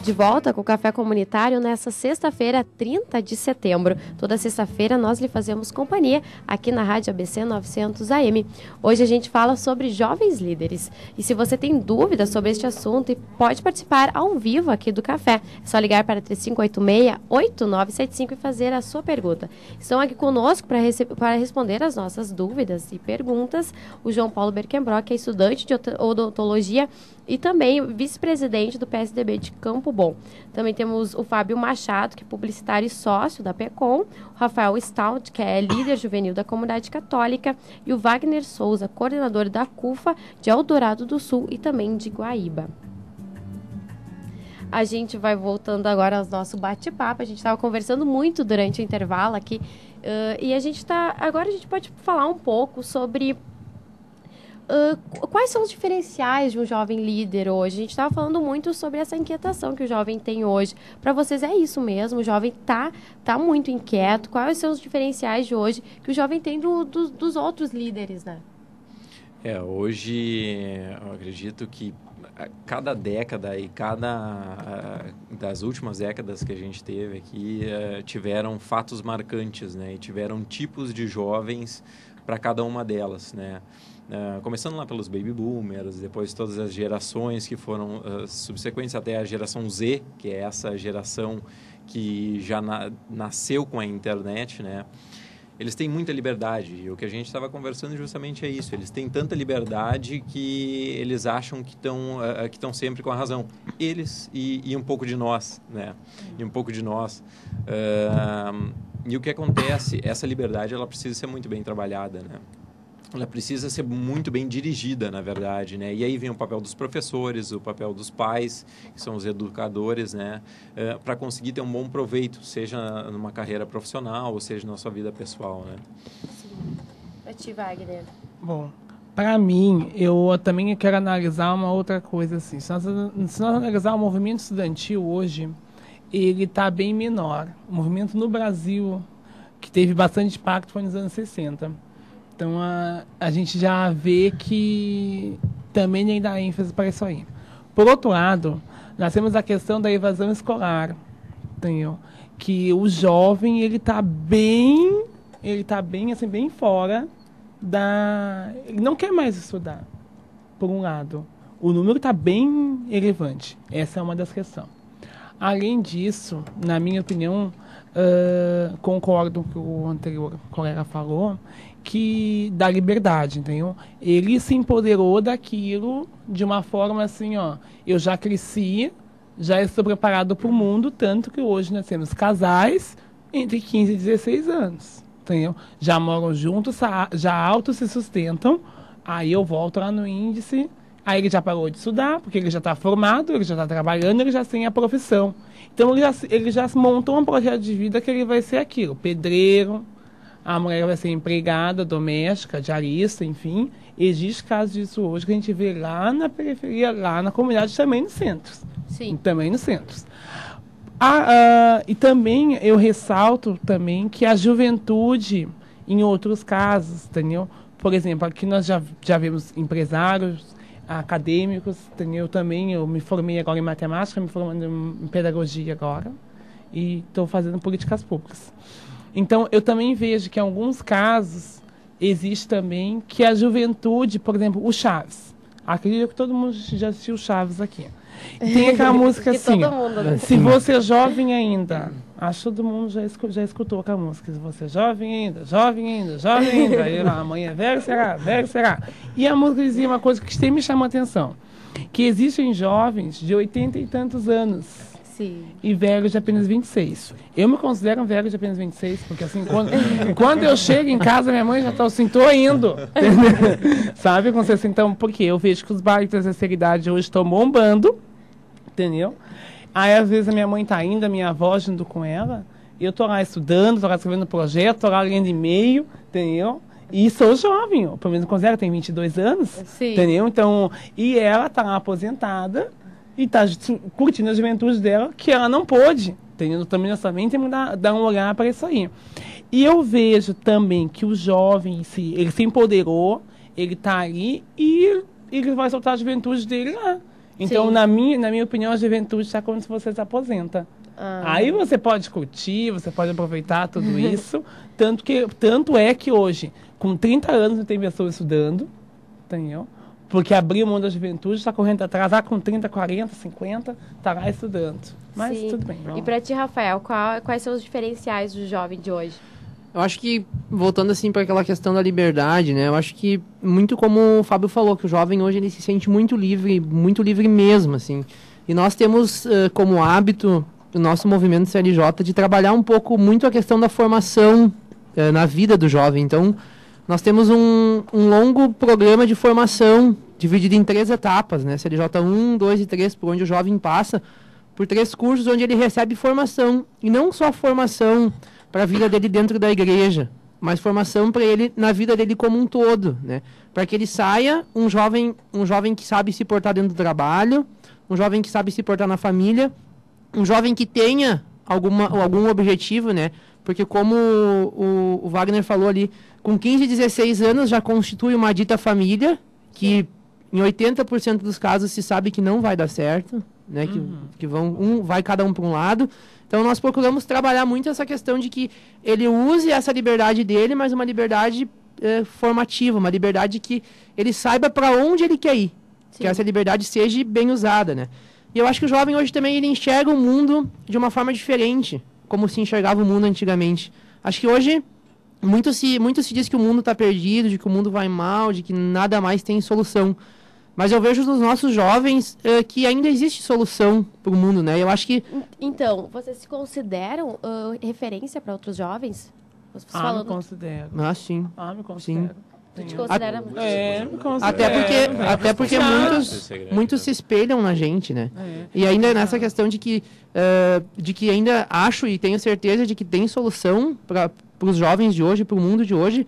De volta com o Café Comunitário nessa sexta-feira, 30 de setembro. Toda sexta-feira nós lhe fazemos companhia aqui na Rádio ABC 900 AM. Hoje a gente fala sobre jovens líderes. E se você tem dúvidas sobre este assunto, pode participar ao vivo aqui do Café. É só ligar para 3586-8975 e fazer a sua pergunta. Estão aqui conosco para responder as nossas dúvidas e perguntas o João Paulo Berkenbrock, que é estudante de odontologia e também vice-presidente do PSDB de Campo Bom. Também temos o Fábio Machado, que é publicitário e sócio da PECOM, o Rafael Stout, que é líder juvenil da comunidade católica, e o Wagner Souza, coordenador da CUFA de Eldorado do Sul e também de Guaíba. A gente vai voltando agora ao nosso bate-papo. A gente estava conversando muito durante o intervalo aqui e agora a gente pode falar um pouco sobre quais são os diferenciais de um jovem líder hoje. A gente estava falando muito sobre essa inquietação que o jovem tem hoje. Para vocês é isso mesmo? O jovem tá muito inquieto? Quais são os diferenciais de hoje que o jovem tem dos outros líderes, né? Hoje eu acredito que cada década e das últimas décadas que a gente teve aqui tiveram fatos marcantes, né? E tiveram tipos de jovens para cada uma delas, né? Começando lá pelos baby boomers, depois todas as gerações que foram subsequentes até a geração Z, que é essa geração que já nasceu com a internet, né? Eles têm muita liberdade, e o que a gente estava conversando justamente é isso. Eles têm tanta liberdade que eles acham que estão sempre com a razão. Eles e um pouco de nós, né? E um pouco de nós. E o que acontece? Essa liberdade ela precisa ser muito bem trabalhada, né? Ela precisa ser muito bem dirigida, na verdade, né? E aí vem o papel dos professores, o papel dos pais, que são os educadores, né? Para conseguir ter um bom proveito, seja numa carreira profissional ou seja na sua vida pessoal, né? Sim. Para ti, Wagner. Bom, para mim, eu também quero analisar uma outra coisa, assim. Se nós analisar o movimento estudantil hoje, ele está bem menor. O movimento no Brasil, que teve bastante impacto, foi nos anos 60. Então, a gente já vê que também nem dá ênfase para isso aí. Por outro lado, nós temos a questão da evasão escolar, entendeu? Que o jovem, ele está bem, assim, bem fora da... Ele não quer mais estudar, por um lado. O número está bem relevante. Essa é uma das questões. Além disso, na minha opinião, concordo com o que o anterior colega falou, que da liberdade, entendeu? Ele se empoderou daquilo de uma forma assim, eu já cresci, já estou preparado para o mundo, tanto que hoje nós temos casais entre 15 e 16 anos, entendeu? Já moram juntos, já auto se sustentam, aí eu volto lá no índice, aí ele já parou de estudar, porque ele já está formado, ele já está trabalhando, ele já tem a profissão. Então ele já montou um projeto de vida que ele vai ser aquilo, pedreiro, a mulher vai ser empregada, doméstica, diarista, enfim. Existe casos disso hoje que a gente vê lá na periferia, lá na comunidade, também nos centros. Sim. Também nos centros. E também eu ressalto também que a juventude, em outros casos, entendeu? Por exemplo, aqui nós já vemos empresários, acadêmicos, entendeu? Também eu me formei agora em matemática, me formando em pedagogia agora e estou fazendo políticas públicas. Então, eu também vejo que em alguns casos existe também que a juventude, por exemplo, o Chaves. Acredito que todo mundo já assistiu Chaves aqui. Tem aquela música assim, se você é jovem ainda. Acho que todo mundo já escutou aquela música. Se você é jovem ainda, jovem ainda, jovem ainda. Aí amanhã velho será, velho será. E a música dizia uma coisa que sempre me chama a atenção. Que existem jovens de 80 e tantos anos. Sim. E velho de apenas 26. Eu me considero um velho de apenas 26, porque assim, quando eu chego em casa, minha mãe já está assim, tô indo. Sabe? Então, porque eu vejo que os bares da terceira idade hoje estão bombando, entendeu? Aí, às vezes, a minha mãe está indo, a minha avó junto com ela, e eu tô lá estudando, tô lá escrevendo projeto, tô lá lendo e-mail, entendeu? E sou jovem, eu, pelo menos considero, tem 22 anos, Sim. Entendeu? Então, e ela está lá aposentada, e está curtindo a juventude dela, que ela não pôde, entendeu? Também nós também temos que dar um olhar para isso aí. E eu vejo também que o jovem, ele se empoderou, ele está ali e ele vai soltar a juventude dele lá. Então, Sim. na minha opinião, a juventude está quando você se aposenta. Aí você pode curtir, você pode aproveitar tudo isso. Tanto é que hoje, com 30 anos, tem pessoas estudando, entendeu? Porque abriu o mundo da juventude, está correndo atrás, com 30, 40, 50, está lá estudando. Mas Sim. tudo bem. E para ti, Rafael, quais são os diferenciais do jovem de hoje? Eu acho que, voltando assim para aquela questão da liberdade, né? Eu acho que, muito como o Fábio falou, que o jovem hoje ele se sente muito livre mesmo, assim. E nós temos como hábito, o nosso movimento CLJ, de trabalhar um pouco muito a questão da formação na vida do jovem. Então, nós temos um longo programa de formação, dividido em 3 etapas, né? CLJ 1, 2 e 3, por onde o jovem passa por 3 cursos, onde ele recebe formação. E não só formação para a vida dele dentro da igreja, mas formação para ele na vida dele como um todo, né? Para que ele saia um jovem que sabe se portar dentro do trabalho, um jovem que sabe se portar na família, um jovem que tenha algum objetivo, né? Porque como o Wagner falou ali, com 15, 16 anos já constitui uma dita família, que em 80% dos casos se sabe que não vai dar certo, né? Que vai cada um para um lado. Então, nós procuramos trabalhar muito essa questão de que ele use essa liberdade dele, mas uma liberdade formativa, uma liberdade que ele saiba para onde ele quer ir. Sim. Que essa liberdade seja bem usada, né? E eu acho que o jovem hoje também ele enxerga o mundo de uma forma diferente, como se enxergava o mundo antigamente. Acho que hoje muito se diz que o mundo está perdido, de que o mundo vai mal, de que nada mais tem solução. Mas eu vejo nos nossos jovens que ainda existe solução para o mundo, né? Eu acho que... Então, vocês se consideram referência para outros jovens? Me considero. Sim. Me considero. Sim. Tu te considera muito? Me considero. Até porque muitos se espelham na gente, né? E ainda nessa questão de que ainda acho e tenho certeza de que tem solução para os jovens de hoje, para o mundo de hoje.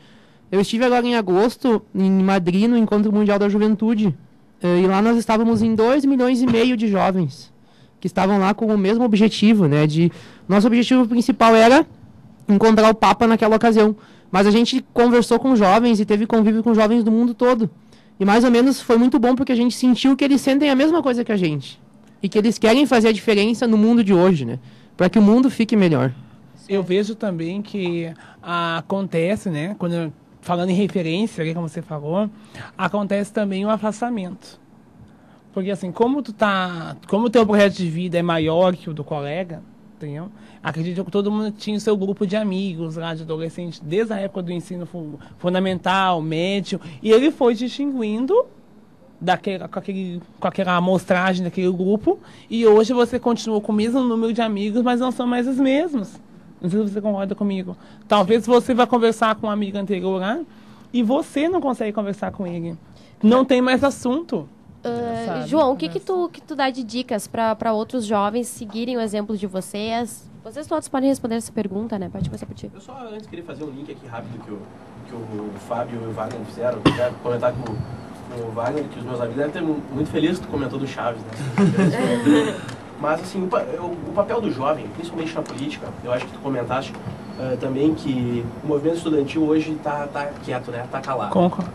Eu estive agora em agosto em Madrid, no Encontro Mundial da Juventude. E lá nós estávamos em 2,5 milhões de jovens que estavam lá com o mesmo objetivo, né? Nosso objetivo principal era encontrar o Papa naquela ocasião. Mas a gente conversou com jovens e teve convívio com jovens do mundo todo. E mais ou menos foi muito bom porque a gente sentiu que eles sentem a mesma coisa que a gente. E que eles querem fazer a diferença no mundo de hoje, né? Para que o mundo fique melhor. Eu vejo também que acontece, né? Falando em referência, como você falou, acontece também um afastamento. Porque assim, como o teu projeto de vida é maior que o do colega, entendeu? Acredito que todo mundo tinha o seu grupo de amigos lá, de adolescente, desde a época do ensino fundamental, médio, e ele foi distinguindo com aquela amostragem daquele grupo, e hoje você continua com o mesmo número de amigos, mas não são mais os mesmos. Não sei se você concorda comigo. Talvez você vá conversar com um amigo anterior lá e você não consegue conversar com ele. Não tem mais assunto. João, o que tu dá de dicas para outros jovens seguirem o exemplo de vocês? Vocês todos podem responder essa pergunta, né? Pode começar por ti. Eu só antes queria fazer um link aqui rápido que o Fábio e o Wagner fizeram. Eu quero comentar com o Wagner, que os meus amigos devem ter muito felizes que tu comentou do Chaves, né? Mas, assim, o papel do jovem, principalmente na política, eu acho que tu comentaste também que o movimento estudantil hoje está quieto, né? Está calado. Concordo.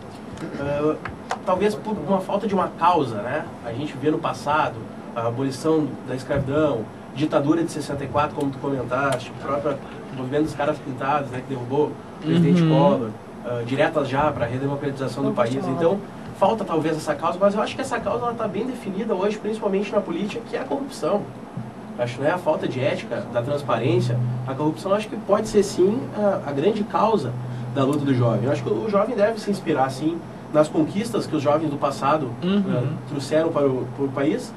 Talvez por uma falta de uma causa, né? A gente vê no passado a abolição da escravidão, ditadura de 64, como tu comentaste, o próprio movimento dos caras pintados, né? Que derrubou o presidente Collor, diretas já para a redemocratização do país. Então, falta talvez essa causa, mas eu acho que essa causa está bem definida hoje, principalmente na política, que é a corrupção. Acho que não é a falta de ética, da transparência. A corrupção acho que pode ser sim a grande causa da luta do jovem. Eu acho que o jovem deve se inspirar sim nas conquistas que os jovens do passado trouxeram para o país